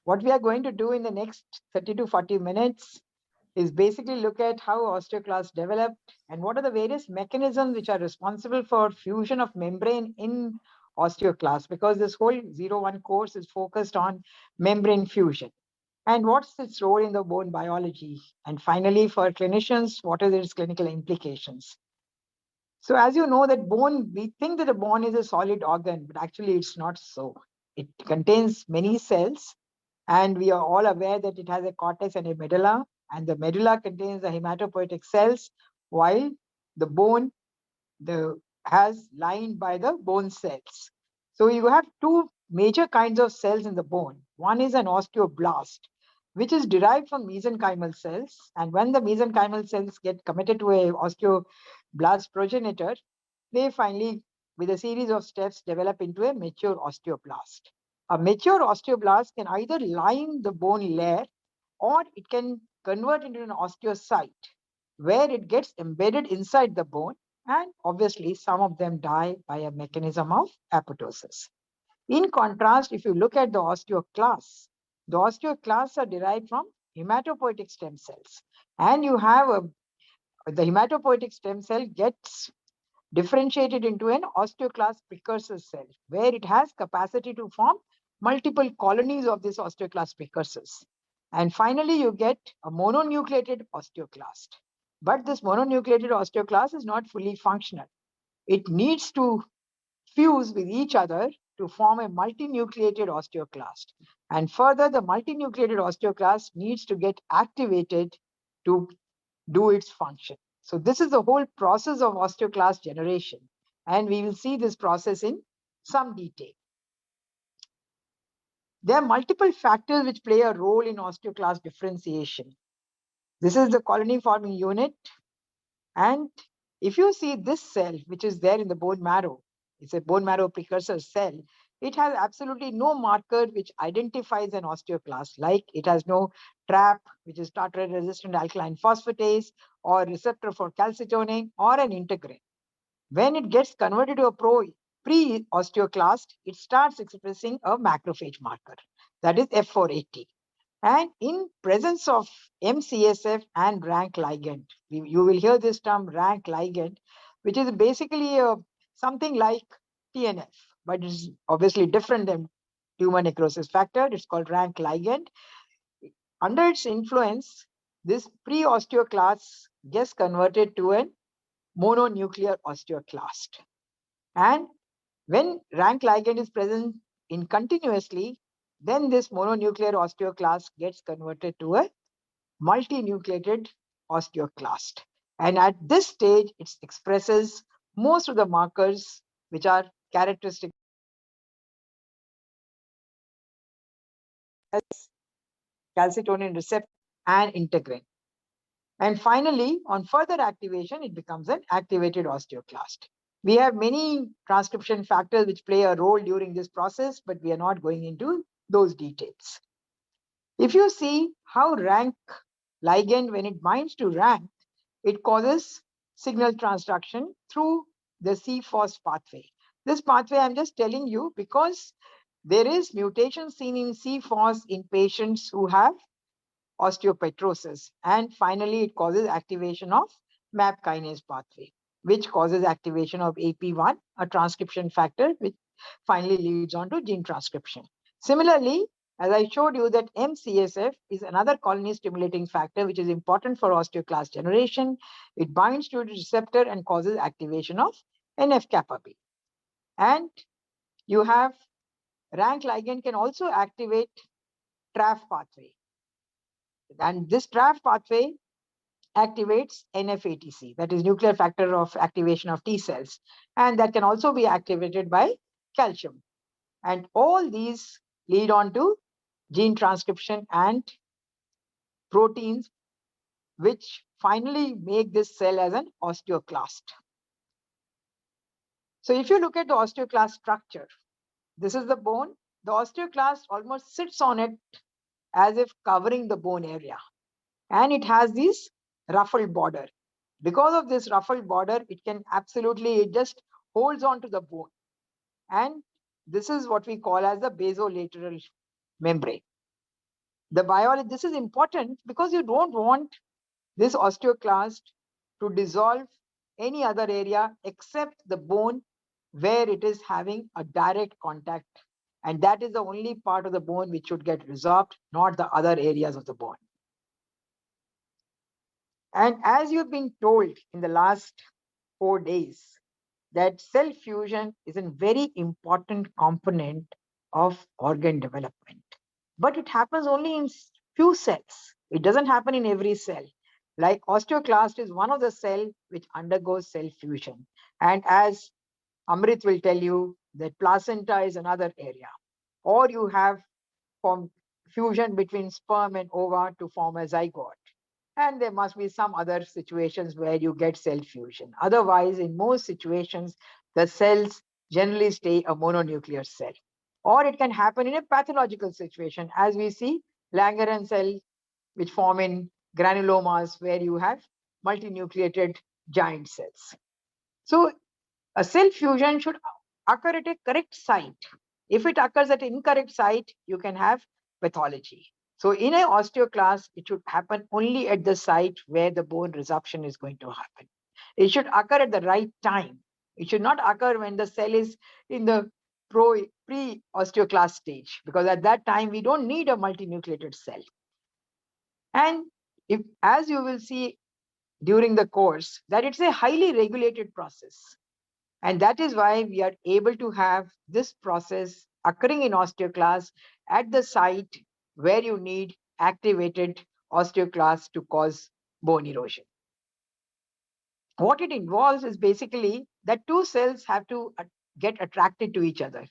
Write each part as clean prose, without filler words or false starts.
What we are going to do in the next 30 to 40 minutes is basically look at how osteoclasts develop and what are the various mechanisms which are responsible for fusion of membrane in osteoclasts, because this whole 01 course is focused on membrane fusion. And what's its role in the bone biology? And finally, for clinicians, what are its clinical implications? So as you know that bone, we think that a bone is a solid organ, but actually it's not so. It contains many cells, and we are all aware that it has a cortex and a medulla, and the medulla contains the hematopoietic cells, while the bone has lined by the bone cells. So you have two major kinds of cells in the bone. One is an osteoblast, which is derived from mesenchymal cells. And when the mesenchymal cells get committed to a osteoblast progenitor, they finally, with a series of steps, develop into a mature osteoblast. A mature osteoblast can either line the bone layer or it can convert into an osteocyte, where it gets embedded inside the bone, and obviously some of them die by a mechanism of apoptosis. In contrast, if you look at the osteoclasts are derived from hematopoietic stem cells, and you have the hematopoietic stem cell gets differentiated into an osteoclast precursor cell, where it has capacity to form multiple colonies of this osteoclast precursors. And finally, you get a mononucleated osteoclast. But this mononucleated osteoclast is not fully functional. It needs to fuse with each other to form a multinucleated osteoclast. And further, the multinucleated osteoclast needs to get activated to do its function. So this is the whole process of osteoclast generation. And we will see this process in some detail. There are multiple factors which play a role in osteoclast differentiation. This is the colony forming unit. And if you see this cell, which is there in the bone marrow, it's a bone marrow precursor cell, it has absolutely no marker which identifies an osteoclast, like it has no trap, which is tartrate resistant alkaline phosphatase, or receptor for calcitonin, or an integrin. When it gets converted to a pre-osteoclast, it starts expressing a macrophage marker, that is F480. And in presence of MCSF and rank ligand, you will hear this term rank ligand, which is basically something like TNF, but it's obviously different than tumor necrosis factor. It's called rank ligand. Under its influence, this pre-osteoclast gets converted to a mononuclear osteoclast. And when rank ligand is present in continuously, then this mononuclear osteoclast gets converted to a multinucleated osteoclast. And at this stage, it expresses most of the markers which are characteristic as calcitonin receptor and integrin. And finally, on further activation, it becomes an activated osteoclast. We have many transcription factors which play a role during this process, but we are not going into those details. If you see how rank ligand, when it binds to rank, it causes signal transduction through the CFOS pathway. This pathway I'm just telling you because there is mutation seen in CFOS in patients who have osteopetrosis. And finally, it causes activation of MAP kinase pathway, which causes activation of AP1, a transcription factor, which finally leads on to gene transcription. Similarly, as I showed you that MCSF is another colony stimulating factor, which is important for osteoclast generation. It binds to the receptor and causes activation of NF-kappa B. And you have rank ligand can also activate TRAF pathway. And this TRAF pathway activates NF-ATC, that is nuclear factor of activation of T cells. And that can also be activated by calcium. And all these lead on to gene transcription and proteins, which finally make this cell as an osteoclast. So if you look at the osteoclast structure, this is the bone. The osteoclast almost sits on it as if covering the bone area. And it has this ruffled border. Because of this ruffled border, it can absolutely, it just holds on to the bone. And this is what we call as the basolateral membrane. The biology, this is important because you don't want this osteoclast to dissolve any other area except the bone where it is having a direct contact. And that is the only part of the bone which should get resolved, not the other areas of the bone. And as you've been told in the last 4 days, that cell fusion is a very important component of organ development. But it happens only in few cells. It doesn't happen in every cell. Like osteoclast is one of the cell which undergoes cell fusion. And as Amrit will tell you, that placenta is another area. Or you have formed fusion between sperm and ova to form a zygote. And there must be some other situations where you get cell fusion. Otherwise, in most situations, the cells generally stay a mononuclear cell. Or it can happen in a pathological situation, as we see Langerhans cells, which form in granulomas, where you have multinucleated giant cells. So a cell fusion should occur at a correct site. If it occurs at an incorrect site, you can have pathology. So in an osteoclast, it should happen only at the site where the bone resorption is going to happen. It should occur at the right time. It should not occur when the cell is in the pre-osteoclast stage, because at that time, we don't need a multinucleated cell. And if, as you will see during the course, that it's a highly regulated process. And that is why we are able to have this process occurring in osteoclast at the site where you need activated osteoclast to cause bone erosion. What it involves is basically that two cells have to get attracted to each other.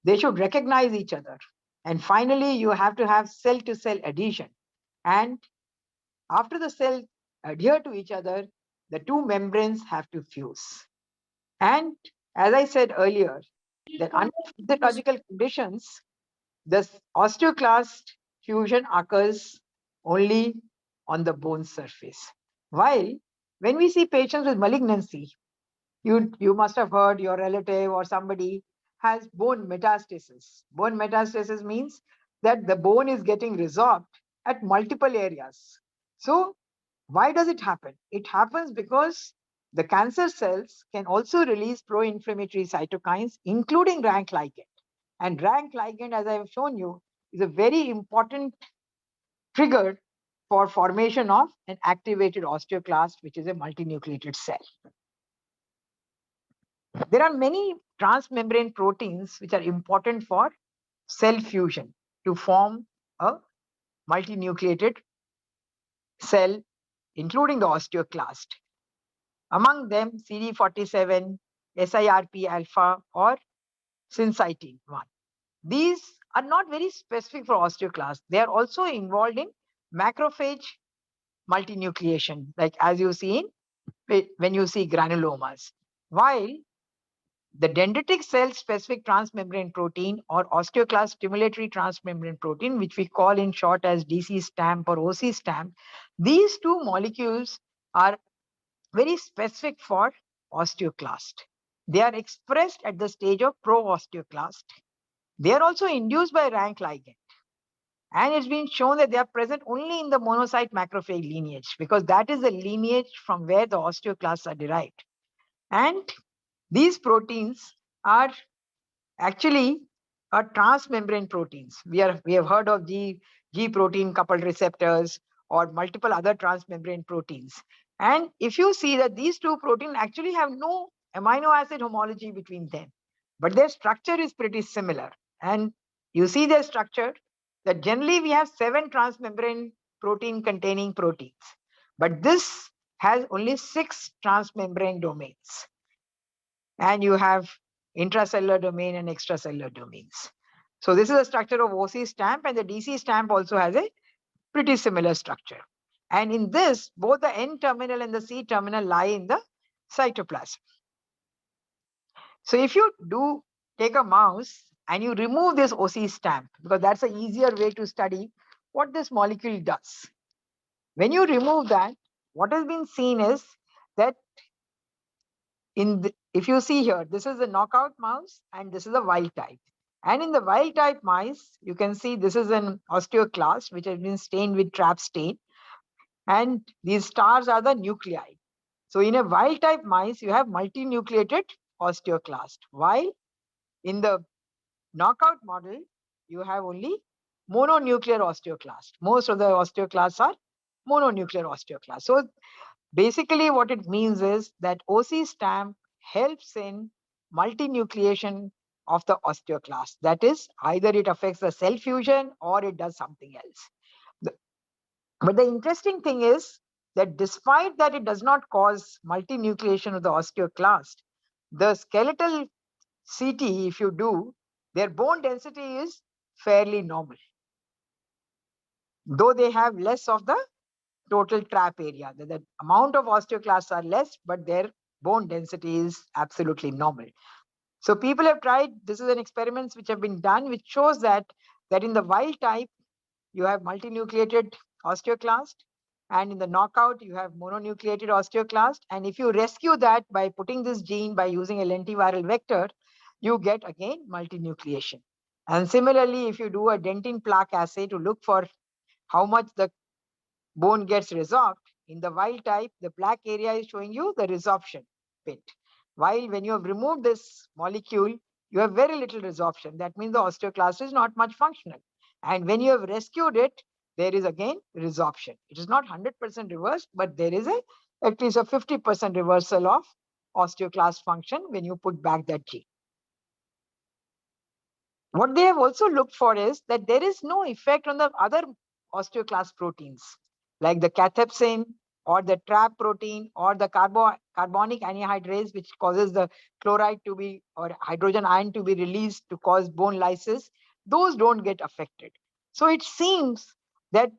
They should recognize each other. And finally, you have to have cell-to-cell adhesion. And after the cells adhere to each other, the two membranes have to fuse. And as I said earlier, that under physiological conditions, the osteoclast fusion occurs only on the bone surface. While when we see patients with malignancy, you must have heard your relative or somebody has bone metastasis. Bone metastasis means that the bone is getting resorbed at multiple areas. So why does it happen? It happens because the cancer cells can also release pro-inflammatory cytokines, including RANK ligand. And RANK ligand, as I have shown you, is a very important trigger for formation of an activated osteoclast, which is a multinucleated cell. There are many transmembrane proteins which are important for cell fusion to form a multinucleated cell, including the osteoclast. Among them, CD47, SIRP alpha, or Syncytin-1. These are not very specific for osteoclast. They are also involved in macrophage multinucleation, like as you see when you see granulomas. While the dendritic cell specific transmembrane protein or osteoclast stimulatory transmembrane protein, which we call in short as DC stamp or OC stamp, these two molecules are very specific for osteoclast. They are expressed at the stage of pro-osteoclast. They are also induced by RANK ligand. And it's been shown that they are present only in the monocyte macrophage lineage, because that is the lineage from where the osteoclasts are derived. And these proteins are actually transmembrane proteins. We have heard of G protein coupled receptors or multiple other transmembrane proteins. And if you see that these two proteins actually have no amino acid homology between them, but their structure is pretty similar. And you see their structure that generally we have 7 transmembrane protein containing proteins, but this has only 6 transmembrane domains. And you have intracellular domain and extracellular domains. So this is a structure of OC stamp, and the DC stamp also has a pretty similar structure. And in this, both the N terminal and the C terminal lie in the cytoplasm. So if you do take a mouse and you remove this OC stamp, because that's an easier way to study what this molecule does. When you remove that, what has been seen is that if you see here, this is a knockout mouse and this is a wild type. And in the wild type mice, you can see this is an osteoclast which has been stained with trap stain. And these stars are the nuclei. So in a wild type mice, you have multinucleated osteoclast, while in the knockout model, you have only mononuclear osteoclast. Most of the osteoclasts are mononuclear osteoclast. So basically what it means is that OC stamp helps in multinucleation of the osteoclast. That is, either it affects the cell fusion or it does something else. But the interesting thing is that despite that it does not cause multinucleation of the osteoclast, the skeletal CT, if you do, their bone density is fairly normal, though they have less of the total trap area. The amount of osteoclasts are less, but their bone density is absolutely normal. So people have tried, this is an experiment which have been done, which shows that in the wild type, you have multinucleated osteoclast, and in the knockout, you have mononucleated osteoclast. And if you rescue that by putting this gene by using a lentiviral vector, you get again multinucleation. And similarly, if you do a dentin plaque assay to look for how much the bone gets resorbed, in the wild type, the black area is showing you the resorption bit. While when you have removed this molecule, you have very little resorption. That means the osteoclast is not much functional. And when you have rescued it, there is again resorption. It is not 100% reversed, but there is at least a 50% reversal of osteoclast function when you put back that gene. What they have also looked for is that there is no effect on the other osteoclast proteins, like the cathepsin or the trap protein or the carbonic anhydrase, which causes the chloride to be or hydrogen ion to be released to cause bone lysis. Those don't get affected. So it seems that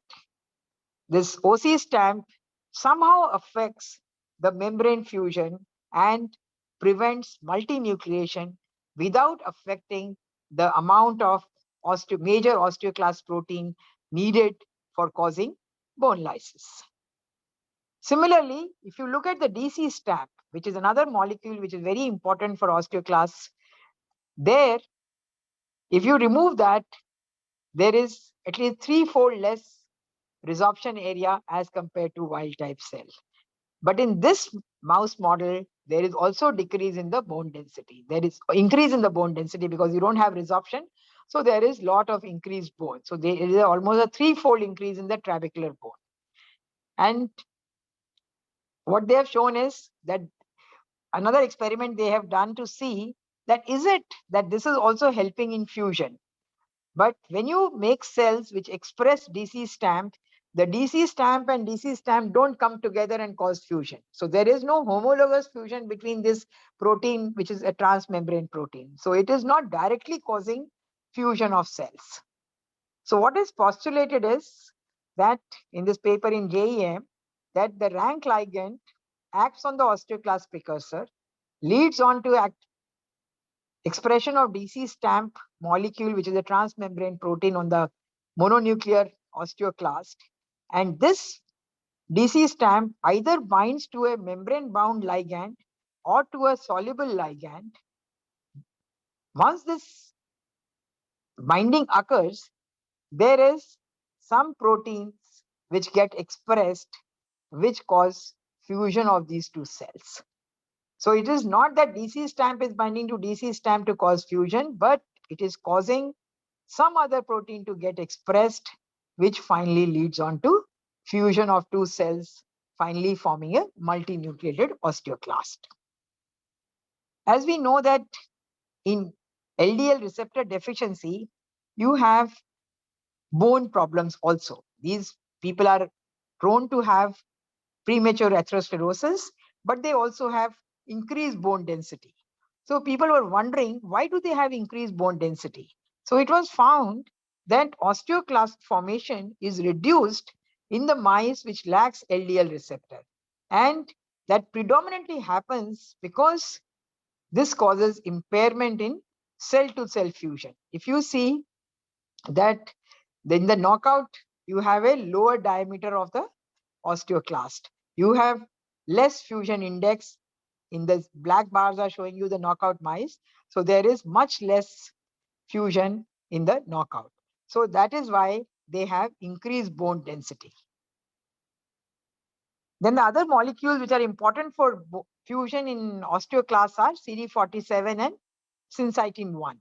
this OC stamp somehow affects the membrane fusion and prevents multinucleation without affecting the amount of major osteoclast protein needed for causing bone lysis. Similarly, if you look at the DC stamp, which is another molecule which is very important for osteoclasts, there, if you remove that, there is at least threefold less resorption area as compared to wild type cell. But in this mouse model, there is also decrease in the bone density. There is increase in the bone density because you don't have resorption. So there is lot of increased bone. So there is almost a threefold increase in the trabecular bone. And what they have shown is that another experiment they have done to see that is it that this is also helping in fusion. But when you make cells which express DC stamp, the DC stamp and DC stamp don't come together and cause fusion. So there is no homologous fusion between this protein, which is a transmembrane protein. So it is not directly causing fusion of cells. So what is postulated is that in this paper in JEM, that the rank ligand acts on the osteoclast precursor, leads on to expression of DC stamp molecule, which is a transmembrane protein on the mononuclear osteoclast. And this DC stamp either binds to a membrane bound ligand or to a soluble ligand. Once this binding occurs, there is some proteins which get expressed which cause fusion of these two cells. So it is not that DC stamp is binding to DC stamp to cause fusion, but it is causing some other protein to get expressed, which finally leads on to fusion of two cells, finally forming a multinucleated osteoclast. As we know that in LDL receptor deficiency, you have bone problems also. These people are prone to have premature atherosclerosis, but they also have increased bone density. So people were wondering, why do they have increased bone density? So it was found that osteoclast formation is reduced in the mice which lacks LDL receptor. And that predominantly happens because this causes impairment in cell-to-cell fusion. If you see that in the knockout, you have a lower diameter of the osteoclast. You have less fusion index. In the black bars are showing you the knockout mice. So there is much less fusion in the knockout. So that is why they have increased bone density. Then the other molecules which are important for fusion in osteoclasts are CD47 and Syncytin-1.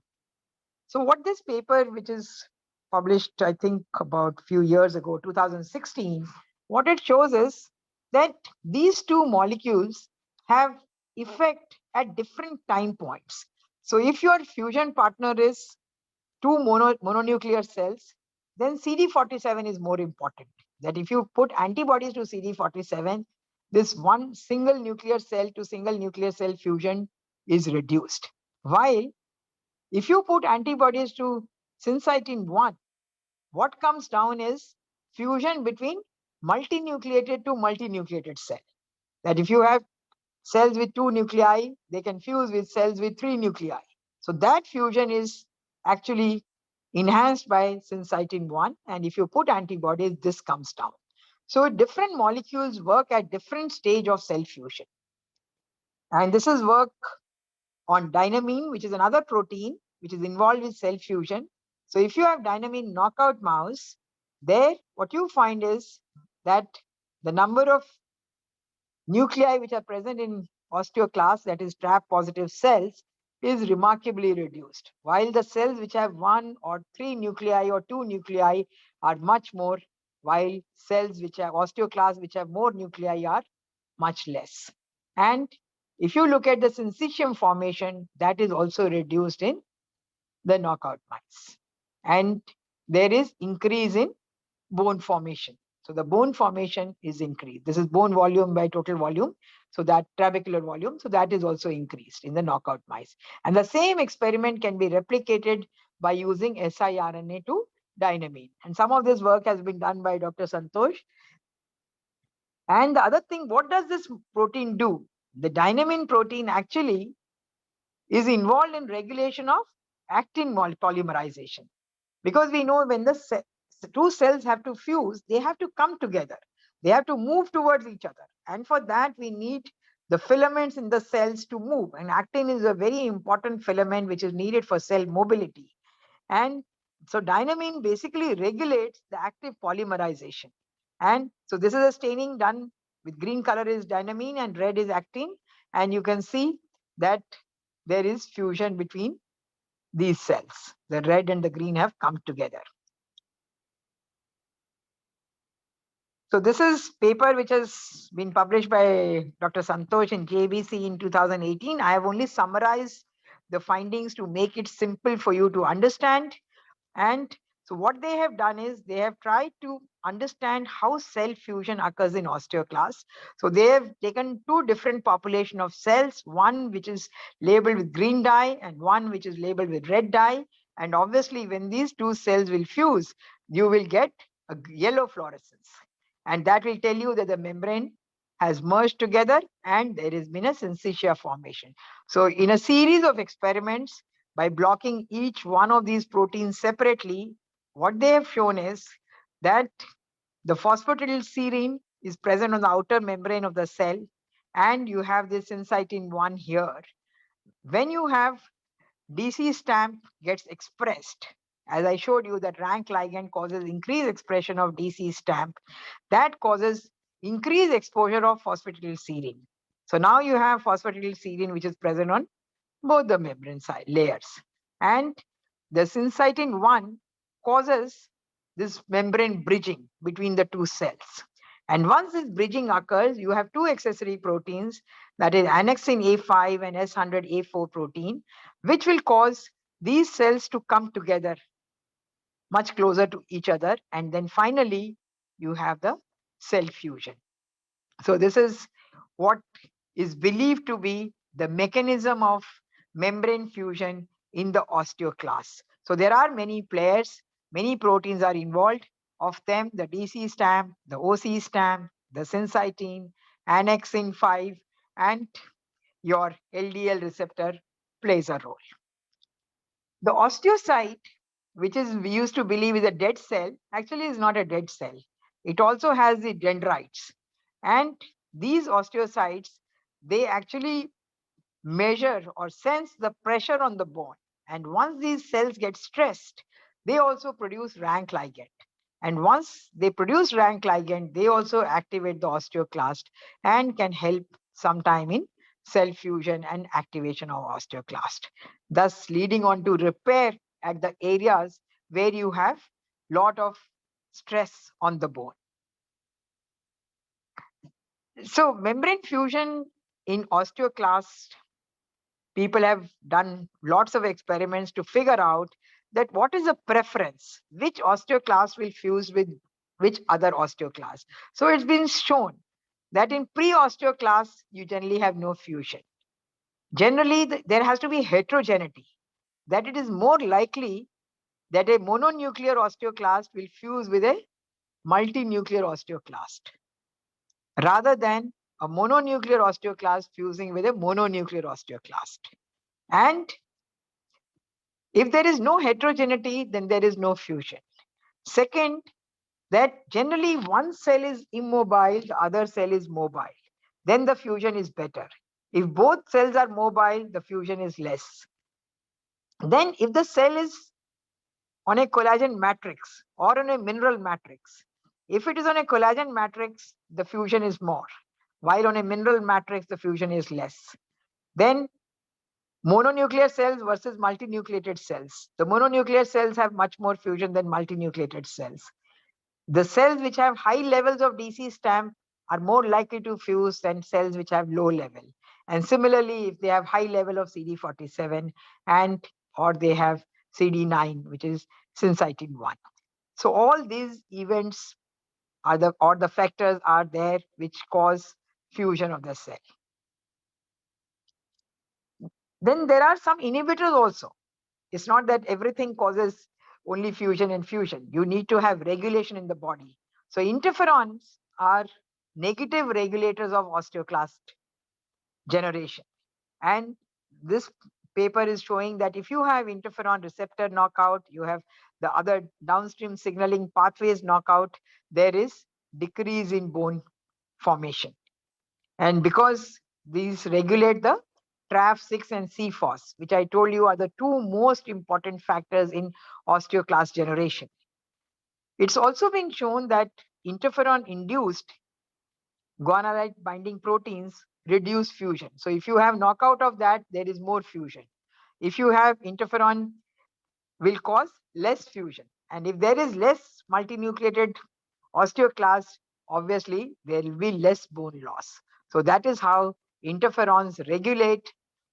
So what this paper, which is published, I think, about a few years ago, 2016, what it shows is that these two molecules have effect at different time points. So if your fusion partner is two mononuclear cells, then CD47 is more important. That if you put antibodies to CD47, this one single nuclear cell to single nuclear cell fusion is reduced. While if you put antibodies to Syncytin-1, what comes down is fusion between multinucleated to multinucleated cell. That if you have cells with two nuclei, they can fuse with cells with three nuclei. So that fusion is actually enhanced by Syncytin-1, and if you put antibodies, this comes down. So different molecules work at different stage of cell fusion. And this is work on Dynamin, which is another protein which is involved with cell fusion. So if you have Dynamin knockout mouse, there what you find is that the number of nuclei which are present in osteoclasts, that is trap positive cells, is remarkably reduced, while the cells which have one or three nuclei or two nuclei are much more, while cells which have osteoclasts which have more nuclei are much less. And if you look at the syncytium formation, that is also reduced in the knockout mice. And there is increase in bone formation. So the bone formation is increased. This is bone volume by total volume. So that trabecular volume, so that is also increased in the knockout mice. And the same experiment can be replicated by using siRNA to Dynamin. And some of this work has been done by Dr. Santosh. And the other thing, what does this protein do? The Dynamin protein actually is involved in regulation of actin polymerization. Because we know when the two cells have to fuse, they have to come together. They have to move towards each other. And for that, we need the filaments in the cells to move. And actin is a very important filament which is needed for cell mobility. And so Dynamin basically regulates the active polymerization. And so this is a staining done with green color is Dynamin and red is actin. And you can see that there is fusion between these cells. The red and the green have come together. So this is paper which has been published by Dr. Santosh in JBC in 2018. I have only summarized the findings to make it simple for you to understand. And so what they have done is they have tried to understand how cell fusion occurs in osteoclasts. So they have taken two different population of cells, one which is labeled with green dye and one which is labeled with red dye. And obviously when these two cells will fuse, you will get a yellow fluorescence. And that will tell you that the membrane has merged together and there has been a syncytia formation. So in a series of experiments, by blocking each one of these proteins separately, what they have shown is that the phosphatidylserine is present on the outer membrane of the cell, and you have this Syncytin-1 here. When you have DC stamp gets expressed, as I showed you that rank ligand causes increased expression of DC stamp, that causes increased exposure of phosphatidylserine. So now you have phosphatidylserine which is present on both the membrane side layers. And the Syncytin-1 causes this membrane bridging between the two cells. And once this bridging occurs, you have two accessory proteins, that is annexin A5 and S100A4 protein, which will cause these cells to come together much closer to each other. And then finally, you have the cell fusion. So this is what is believed to be the mechanism of membrane fusion in the osteoclasts. So there are many players, many proteins are involved. Of them, the DC stamp, the OC stamp, the syncytin, annexin 5, and your LDL receptor plays a role. The osteocyte, which is we used to believe is a dead cell, actually is not a dead cell. It also has the dendrites. And these osteocytes, they actually measure or sense the pressure on the bone. And once these cells get stressed, they also produce rank ligand. And once they produce rank ligand, they also activate the osteoclast and can help sometime in cell fusion and activation of osteoclast, thus leading on to repair at the areas where you have lot of stress on the bone. So membrane fusion in osteoclast, people have done lots of experiments to figure out that what is the preference, which osteoclast will fuse with which other osteoclast. So it's been shown that in pre-osteoclast, you generally have no fusion. Generally, there has to be heterogeneity, that it is more likely that a mononuclear osteoclast will fuse with a multinuclear osteoclast rather than a mononuclear osteoclast fusing with a mononuclear osteoclast. And if there is no heterogeneity, then there is no fusion. Second, that generally one cell is immobile, the other cell is mobile. Then the fusion is better. If both cells are mobile, the fusion is less. Then if the cell is on a collagen matrix or on a mineral matrix, if it is on a collagen matrix, the fusion is more, while on a mineral matrix, the fusion is less. Then mononuclear cells versus multinucleated cells. The mononuclear cells have much more fusion than multinucleated cells. The cells which have high levels of DC stamp are more likely to fuse than cells which have low level. And similarly, if they have high level of CD47 and or they have CD9, which is Syncytin-1. So all these events are the factors are there which cause fusion of the cell. Then there are some inhibitors also. It's not that everything causes only fusion and fusion. You need to have regulation in the body. So interferons are negative regulators of osteoclast generation. And this paper is showing that if you have interferon receptor knockout, you have the other downstream signaling pathways knockout, there is decrease in bone formation. And because these regulate the TRAF6 and CFOS, which I told you are the two most important factors in osteoclast generation. It's also been shown that interferon-induced guanylate binding proteins reduce fusion. So if you have knockout of that, there is more fusion. If you have interferon, will cause less fusion. And if there is less multinucleated osteoclast, obviously there will be less bone loss. So that is how interferons regulate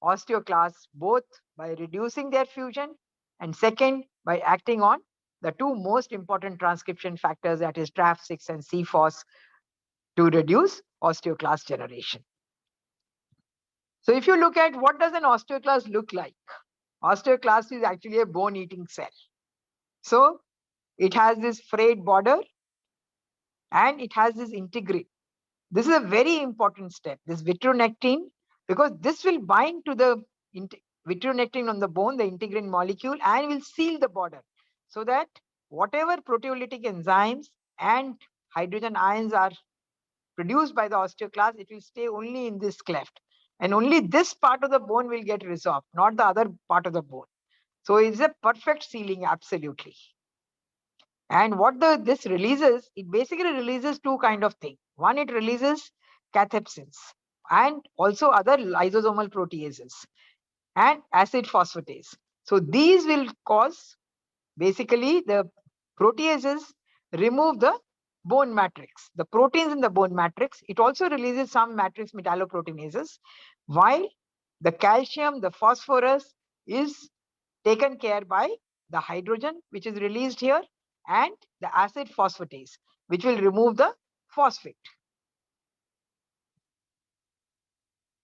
osteoclasts, both by reducing their fusion and second, by acting on the two most important transcription factors, that is TRAF6 and CFOS, to reduce osteoclast generation. So if you look at what does an osteoclast look like, osteoclast is actually a bone-eating cell. So it has this frayed border and it has this integrin. This is a very important step, this vitronectin, because this will bind to the vitronectin on the bone, the integrin molecule, and will seal the border so that whatever proteolytic enzymes and hydrogen ions are produced by the osteoclast, it will stay only in this cleft. And only this part of the bone will get resorbed, not the other part of the bone. So it's a perfect sealing, absolutely. And what this releases, it basically releases two kind of things. One, it releases cathepsins and also other lysosomal proteases and acid phosphatase. So these will cause basically the proteases remove the bone matrix, the proteins in the bone matrix. It also releases some matrix metalloproteinases, while the calcium, the phosphorus is taken care by the hydrogen, which is released here, and the acid phosphatase, which will remove the phosphate.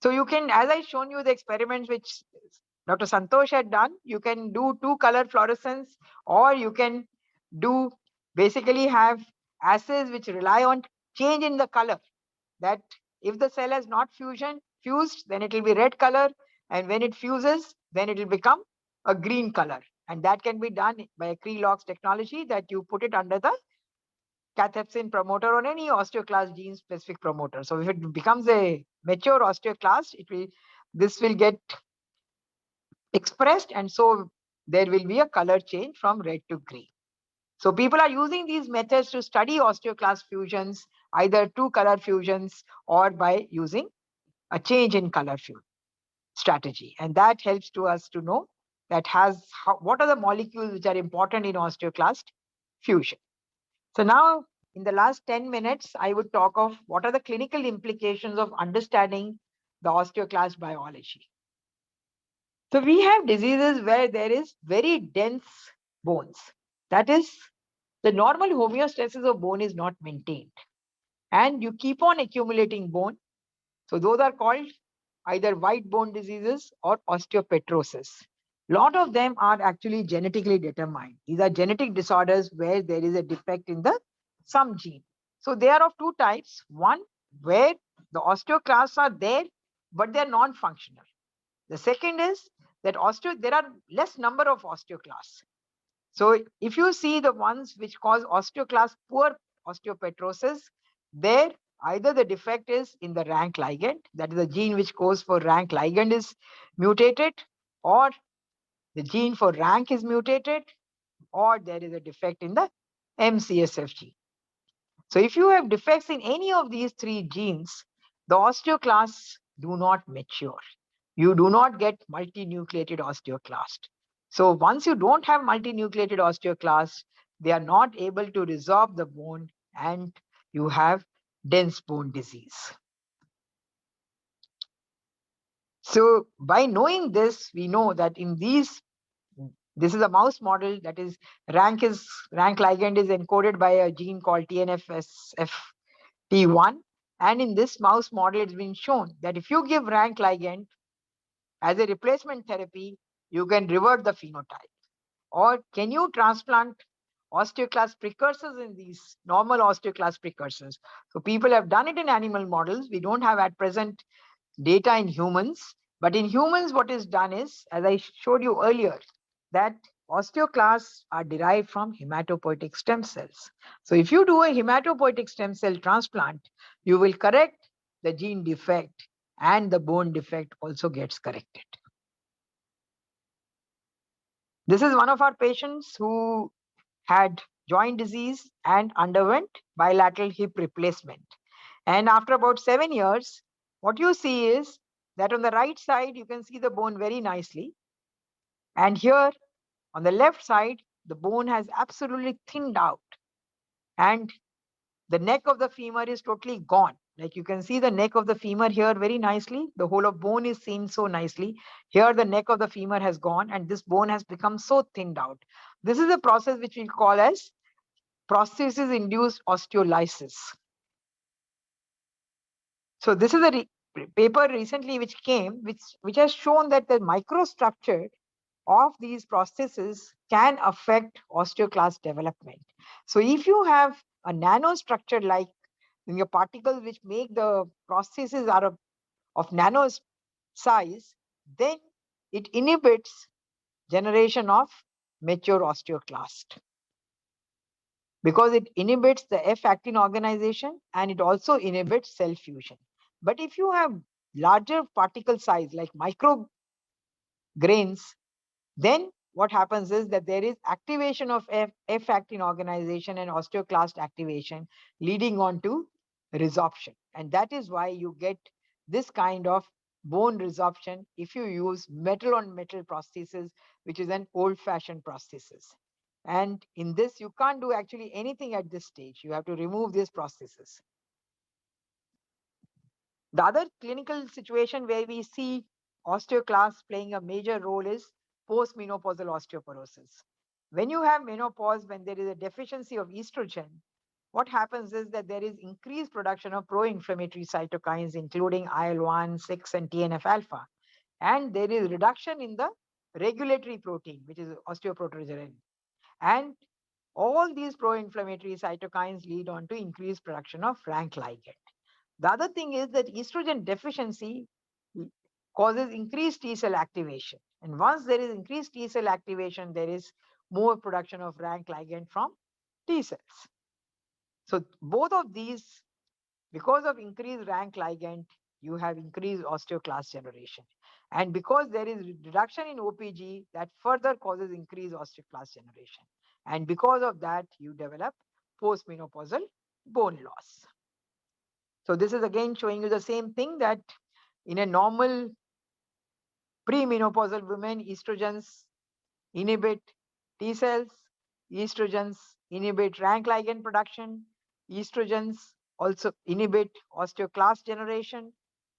So you can, as I shown you the experiments which Dr. Santosh had done, you can do two-color fluorescence, or you can do basically have assays which rely on change in the color. That if the cell has not fused, then it will be red color, and when it fuses, then it will become a green color. And that can be done by a Krelog's technology, that you put it under the cathepsin promoter or any osteoclast gene specific promoter. So if it becomes a mature osteoclast, this will get expressed, and so there will be a color change from red to green. So people are using these methods to study osteoclast fusions, either two color fusions or by using a change in color strategy. And that helps to us to know that what are the molecules which are important in osteoclast fusion. So now in the last 10 minutes, I would talk of what are the clinical implications of understanding the osteoclast biology. So we have diseases where there is very dense bones. That is, the normal homeostasis of bone is not maintained. And you keep on accumulating bone. So those are called either white bone diseases or osteopetrosis. Lot of them are actually genetically determined. These are genetic disorders where there is a defect in some gene. So they are of two types. One, where the osteoclasts are there, but they're non-functional. The second is that there are less number of osteoclasts. So if you see the ones which cause osteoclast poor osteopetrosis, there either the defect is in the RANK ligand, that is the gene which goes for RANK ligand is mutated, or the gene for RANK is mutated, or there is a defect in the MCSF gene. So if you have defects in any of these three genes, the osteoclasts do not mature. You do not get multinucleated osteoclast. So once you don't have multinucleated osteoclasts, they are not able to resorb the bone and you have dense bone disease. So by knowing this, we know that in this is a mouse model, that is rank ligand is encoded by a gene called TNFSFT1. And in this mouse model, it's been shown that if you give rank ligand as a replacement therapy, you can revert the phenotype. Or can you transplant osteoclast precursors in these normal osteoclast precursors? So people have done it in animal models. We don't have at present data in humans. But in humans, what is done is, as I showed you earlier, that osteoclasts are derived from hematopoietic stem cells. So if you do a hematopoietic stem cell transplant, you will correct the gene defect and the bone defect also gets corrected. This is one of our patients who had joint disease and underwent bilateral hip replacement. And after about 7 years, what you see is that on the right side, you can see the bone very nicely. And here on the left side, the bone has absolutely thinned out. And the neck of the femur is totally gone. Like you can see the neck of the femur here very nicely. The whole of bone is seen so nicely. Here the neck of the femur has gone and this bone has become so thinned out. This is a process which we call as prosthesis induced osteolysis. So this is a paper recently which came, which has shown that the microstructure of these prostheses can affect osteoclast development. So if you have a nanostructure like in your particles which make the prostheses are of nano size, then it inhibits generation of mature osteoclast because it inhibits the F-actin organization and it also inhibits cell fusion. But if you have larger particle size like micro grains, then what happens is that there is activation of F-actin organization and osteoclast activation leading on to resorption. And that is why you get this kind of bone resorption if you use metal on metal prosthesis, which is an old-fashioned prosthesis. And in this, you can't do actually anything at this stage. You have to remove these prosthesis. The other clinical situation where we see osteoclasts playing a major role is postmenopausal osteoporosis. When you have menopause, when there is a deficiency of estrogen, what happens is that there is increased production of pro-inflammatory cytokines, including IL-1, 6, and TNF-alpha. And there is reduction in the regulatory protein, which is osteoproterogen. And all these pro-inflammatory cytokines lead on to increased production of RANK ligand. The other thing is that estrogen deficiency causes increased T cell activation. And once there is increased T cell activation, there is more production of RANK ligand from T cells. So both of these, because of increased RANK ligand, you have increased osteoclast generation. And because there is reduction in OPG, that further causes increased osteoclast generation. And because of that, you develop postmenopausal bone loss. So this is again showing you the same thing, that in a normal premenopausal women, estrogens inhibit T cells, estrogens inhibit rank ligand production, estrogens also inhibit osteoclast generation.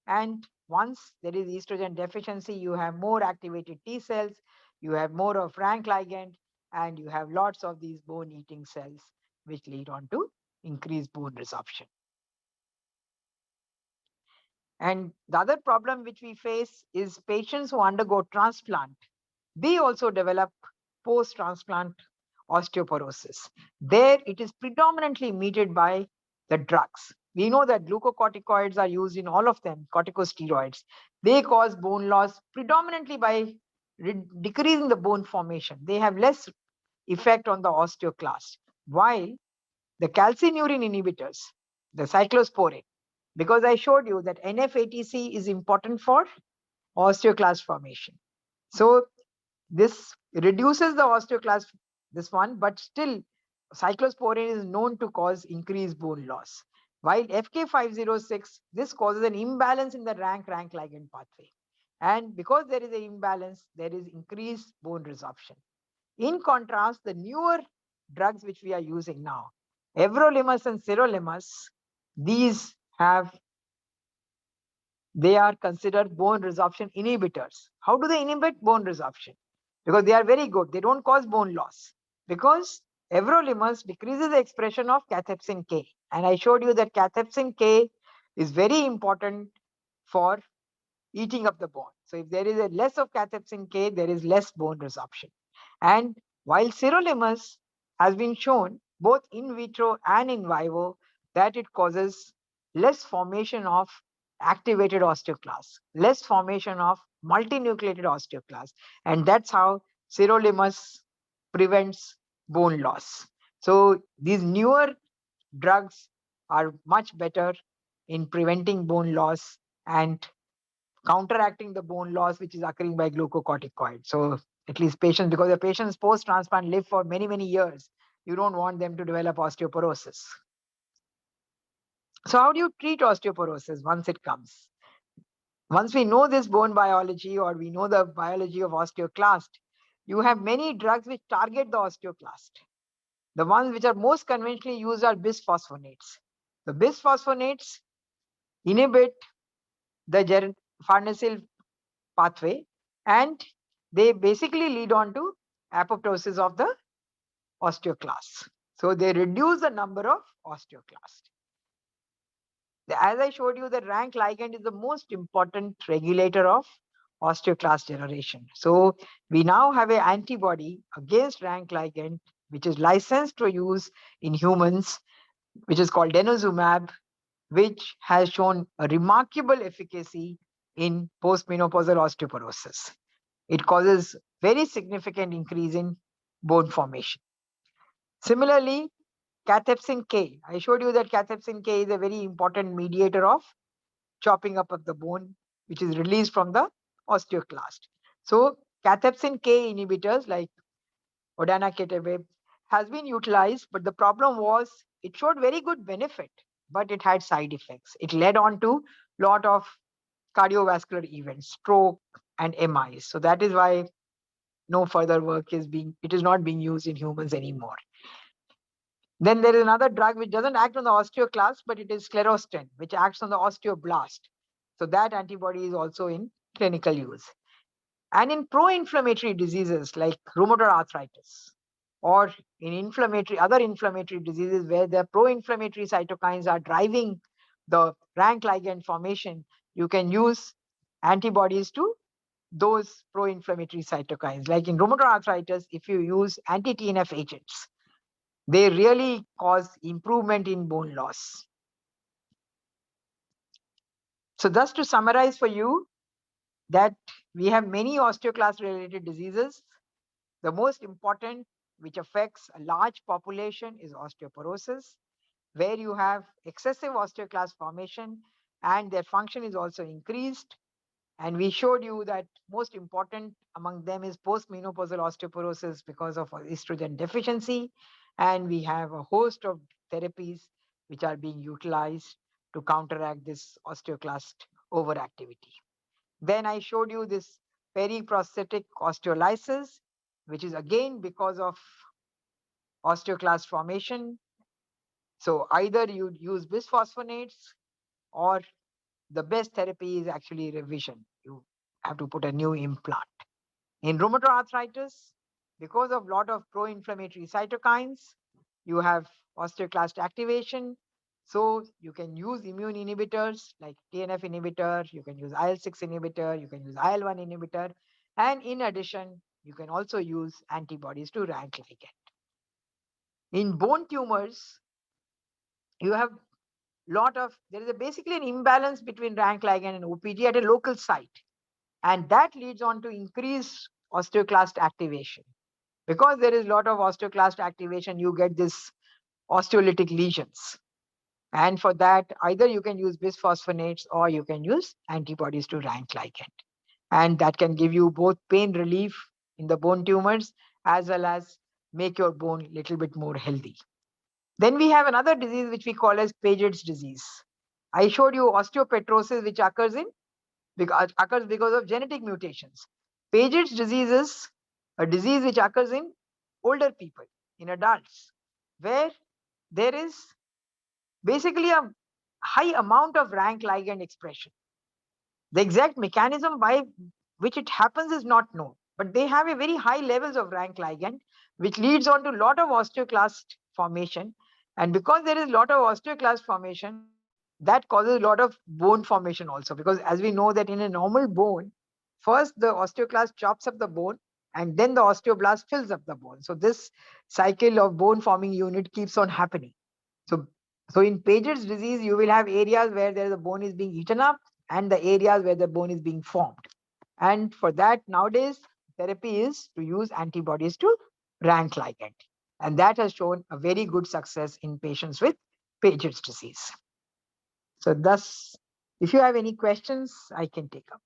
And once there is estrogen deficiency, you have more activated T cells, you have more of rank ligand, and you have lots of these bone eating cells, which lead on to increased bone resorption. And the other problem which we face is patients who undergo transplant. They also develop post-transplant osteoporosis. There it is predominantly mediated by the drugs. We know that glucocorticoids are used in all of them, corticosteroids. They cause bone loss predominantly by decreasing the bone formation. They have less effect on the osteoclast. While the calcineurin inhibitors, the cyclosporine, because I showed you that NF-ATC is important for osteoclast formation. So this reduces the osteoclast, this one, but still cyclosporine is known to cause increased bone loss. While FK506, this causes an imbalance in the rank ligand pathway. And because there is an imbalance, there is increased bone resorption. In contrast, the newer drugs which we are using now, everolimus and sirolimus, these they are considered bone resorption inhibitors. How do they inhibit bone resorption? Because they are very good. They don't cause bone loss. Because everolimus decreases the expression of cathepsin K. And I showed you that cathepsin K is very important for eating up the bone. So if there is a less of cathepsin K, there is less bone resorption. And while sirolimus has been shown both in vitro and in vivo that it causes less formation of activated osteoclasts, less formation of multinucleated osteoclasts, and that's how sirolimus prevents bone loss. So these newer drugs are much better in preventing bone loss and counteracting the bone loss which is occurring by glucocorticoid. So at least patients, because the patients post-transplant live for many, many years, you don't want them to develop osteoporosis. So how do you treat osteoporosis once it comes? Once we know this bone biology, or we know the biology of osteoclast, you have many drugs which target the osteoclast. The ones which are most conventionally used are bisphosphonates. The bisphosphonates inhibit the farnesyl pathway, and they basically lead on to apoptosis of the osteoclasts. So they reduce the number of osteoclasts. As I showed you, the rank ligand is the most important regulator of osteoclast generation. So we now have an antibody against rank ligand, which is licensed to use in humans, which is called denosumab, which has shown a remarkable efficacy in postmenopausal osteoporosis. It causes very significant increase in bone formation. Similarly, cathepsin K. I showed you that cathepsin K is a very important mediator of chopping up of the bone, which is released from the osteoclast. So cathepsin K inhibitors like odanaketabib has been utilized, but the problem was it showed very good benefit, but it had side effects. It led on to lot of cardiovascular events, stroke and MIs. So that is why no further work it is not being used in humans anymore. Then there is another drug which doesn't act on the osteoclast, but it is sclerostin, which acts on the osteoblast. So that antibody is also in clinical use. And in pro-inflammatory diseases like rheumatoid arthritis, or in other inflammatory diseases where the pro-inflammatory cytokines are driving the rank ligand formation, you can use antibodies to those pro-inflammatory cytokines. Like in rheumatoid arthritis, if you use anti-TNF agents, they really cause improvement in bone loss. So just to summarize for you, that we have many osteoclast-related diseases. The most important, which affects a large population, is osteoporosis, where you have excessive osteoclast formation and their function is also increased. And we showed you that most important among them is postmenopausal osteoporosis because of estrogen deficiency. And we have a host of therapies which are being utilized to counteract this osteoclast overactivity. Then I showed you this periprosthetic osteolysis, which is again because of osteoclast formation. So either you use bisphosphonates, or the best therapy is actually revision. You have to put a new implant. In rheumatoid arthritis, because of lot of pro-inflammatory cytokines, you have osteoclast activation. So you can use immune inhibitors like TNF inhibitor, you can use IL-6 inhibitor, you can use IL-1 inhibitor, and in addition, you can also use antibodies to rank ligand. In bone tumors, you have there is basically an imbalance between rank ligand and OPG at a local site. And that leads on to increased osteoclast activation. Because there is a lot of osteoclast activation, you get this osteolytic lesions. And for that, either you can use bisphosphonates or you can use antibodies to rank ligand. And that can give you both pain relief in the bone tumors as well as make your bone a little bit more healthy. Then we have another disease which we call as Paget's disease. I showed you osteopetrosis, which occurs because of genetic mutations. Paget's disease is a disease which occurs in older people, in adults, where there is basically a high amount of rank ligand expression. The exact mechanism by which it happens is not known, but they have a very high levels of rank ligand, which leads on to a lot of osteoclast formation. And because there is a lot of osteoclast formation, that causes a lot of bone formation also. Because as we know that in a normal bone, first the osteoclast chops up the bone and then the osteoblast fills up the bone. So this cycle of bone forming unit keeps on happening. So, so in Paget's disease, you will have areas where the bone is being eaten up and the areas where the bone is being formed. And for that, nowadays, therapy is to use antibodies to rank ligand. And that has shown a very good success in patients with Paget's disease. So thus, if you have any questions, I can take up.